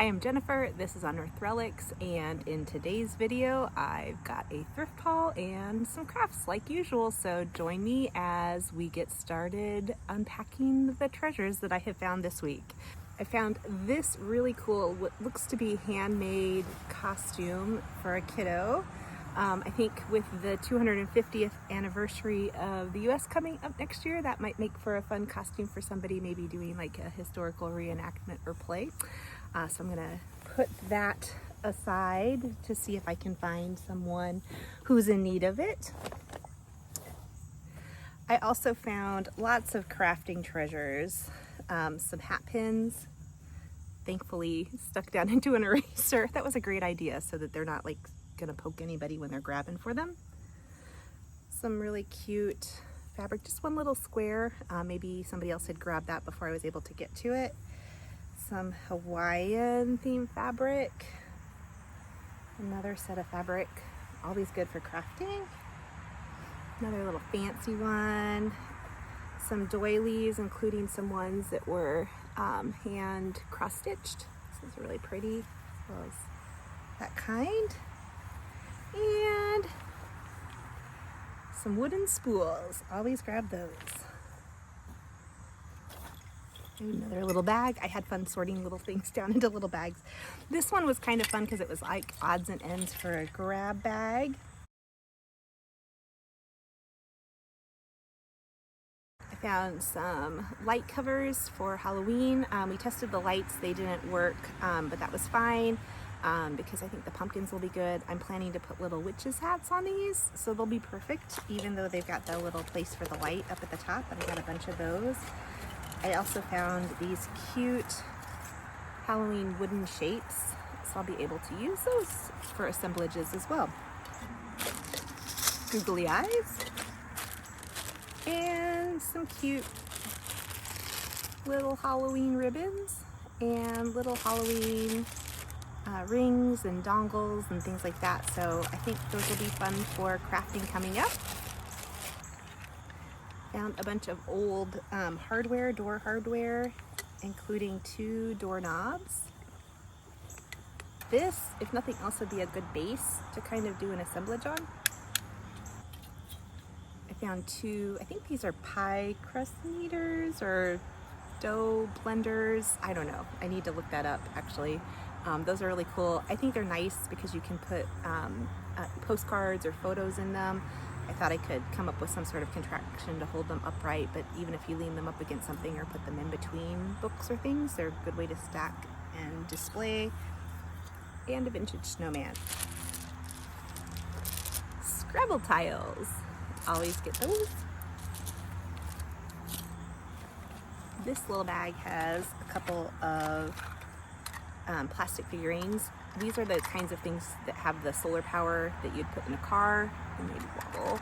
Hi, I'm Jennifer. This is on Earth Relics, and in today's video I've got a thrift haul and some crafts like usual, so join me as we get started unpacking the treasures that I have found this week. I found this really cool, what looks to be handmade costume for a kiddo. I think with the 250th anniversary of the US coming up next year, that might make for a fun costume for somebody maybe doing like a historical reenactment or play. So I'm gonna put that aside to see if I can find someone who's in need of it. I also found lots of crafting treasures, some hat pins, thankfully stuck down into an eraser. That was a great idea so that they're not like gonna poke anybody when they're grabbing for them. Some really cute fabric, just one little square. Maybe somebody else had grabbed that before I was able to get to it. Some Hawaiian themed fabric. Another set of fabric, always good for crafting. Another little fancy one. Some doilies, including some ones that were hand cross-stitched. This is really pretty, as well as that kind. And some wooden spools, always grab those. Another little bag. I had fun sorting little things down into little bags. This one was kind of fun because it was like odds and ends for a grab bag. I found some light covers for Halloween. We tested the lights, they didn't work, but that was fine because I think the pumpkins will be good. I'm planning to put little witches hats on these, so they'll be perfect, even though they've got the little place for the light up at the top, but I got a bunch of those. I also found these cute Halloween wooden shapes, so I'll be able to use those for assemblages as well. Googly eyes. And some cute little Halloween ribbons and little Halloween rings and dongles and things like that. So I think those will be fun for crafting coming up. Found a bunch of old hardware, door hardware, including 2 doorknobs. This, if nothing else, would be a good base to kind of do an assemblage on. I found 2, I think these are pie crust kneaders or dough blenders. I don't know. I need to look that up actually. Those are really cool. I think they're nice because you can put postcards or photos in them. I thought I could come up with some sort of contraption to hold them upright, but even if you lean them up against something or put them in between books or things, they're a good way to stack and display. And a vintage snowman. Scrabble tiles. Always get those. This little bag has a couple of plastic figurines. These are the kinds of things that have the solar power that you'd put in a car and they'd wobble.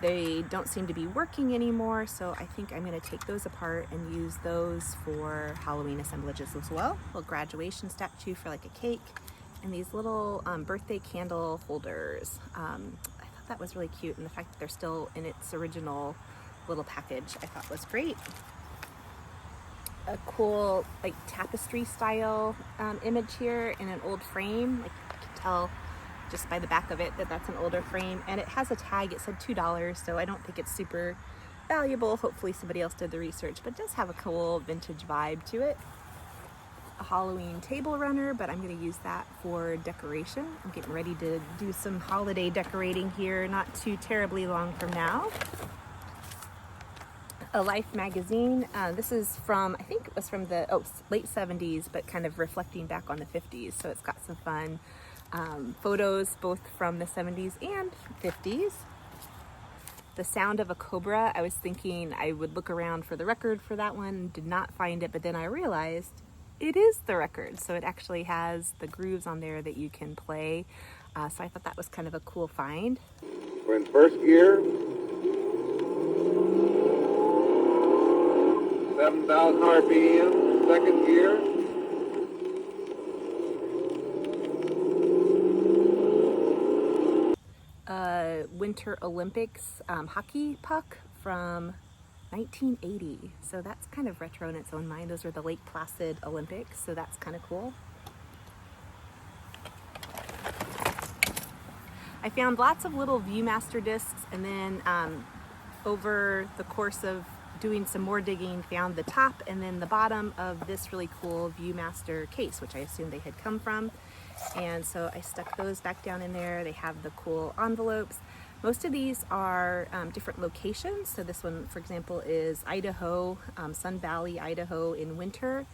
They don't seem to be working anymore, so I think I'm going to take those apart and use those for Halloween assemblages as well. A little graduation statue for like a cake, and these little birthday candle holders. I thought that was really cute, and the fact that they're still in its original little package I thought was great. A cool like tapestry style image here in an old frame. Like you can tell just by the back of it that that's an older frame, and it has a tag. It said $2, so I don't think it's super valuable. Hopefully somebody else did the research, but it does have a cool vintage vibe to it. A Halloween table runner, but I'm going to use that for decoration. I'm getting ready to do some holiday decorating here not too terribly long from now. A Life magazine. This is from, I think it was from the late 70s, but kind of reflecting back on the 50s. So it's got some fun photos both from the 70s and 50s. The Sound of a Cobra. I was thinking I would look around for the record for that one, did not find it, but then I realized it is the record. So it actually has the grooves on there that you can play. So I thought that was kind of a cool find. We're in first gear. 7,000 RPM, second gear. Winter Olympics hockey puck from 1980. So that's kind of retro in its own mind. Those are the Lake Placid Olympics, so that's kind of cool. I found lots of little Viewmaster discs, and then over the course of doing some more digging, found the top and then the bottom of this really cool Viewmaster case, which I assumed they had come from. And so I stuck those back down in there. They have the cool envelopes. Most of these are different locations. So this one, for example, is Idaho, Sun Valley, Idaho in winter.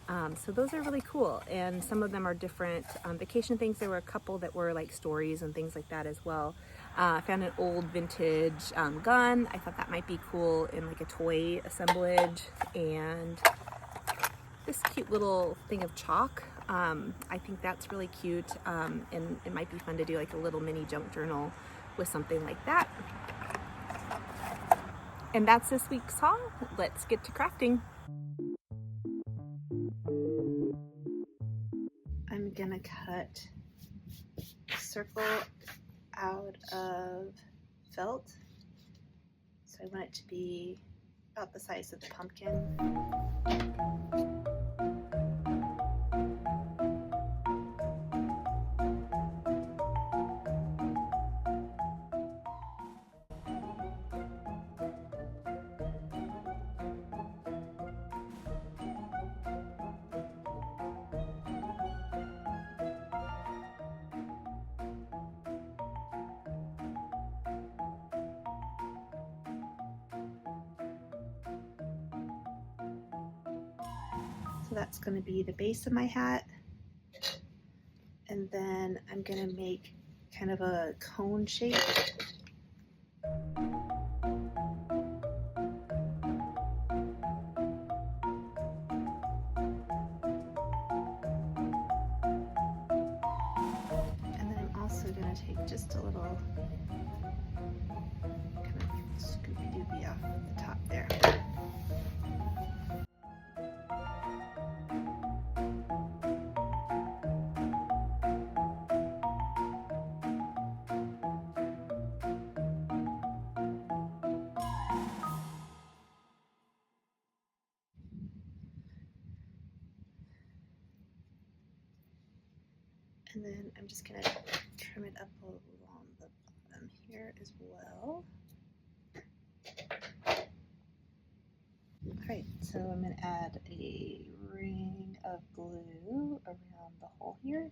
So those are really cool. And some of them are different vacation things. There were a couple that were like stories and things like that as well. I found an old vintage gun. I thought that might be cool in like a toy assemblage. And this cute little thing of chalk. I think that's really cute. And it might be fun to do like a little mini junk journal with something like that. And that's this week's haul. Let's get to crafting. I'm gonna cut a circle out of felt. So I want it to be about the size of the pumpkin. So that's going to be the base of my hat. And then I'm going to make kind of a cone shape. And then I'm also going to take just a little kind of Scooby-Dooby off the top there. And then I'm just going to trim it up along the bottom here as well. Alright, so I'm going to add a ring of glue around the hole here.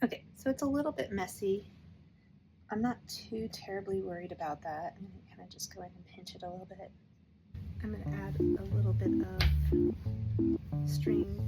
Okay, so it's a little bit messy. I'm not too terribly worried about that. I'm going to kind of just go in and pinch it a little bit. I'm going to add a little bit of string.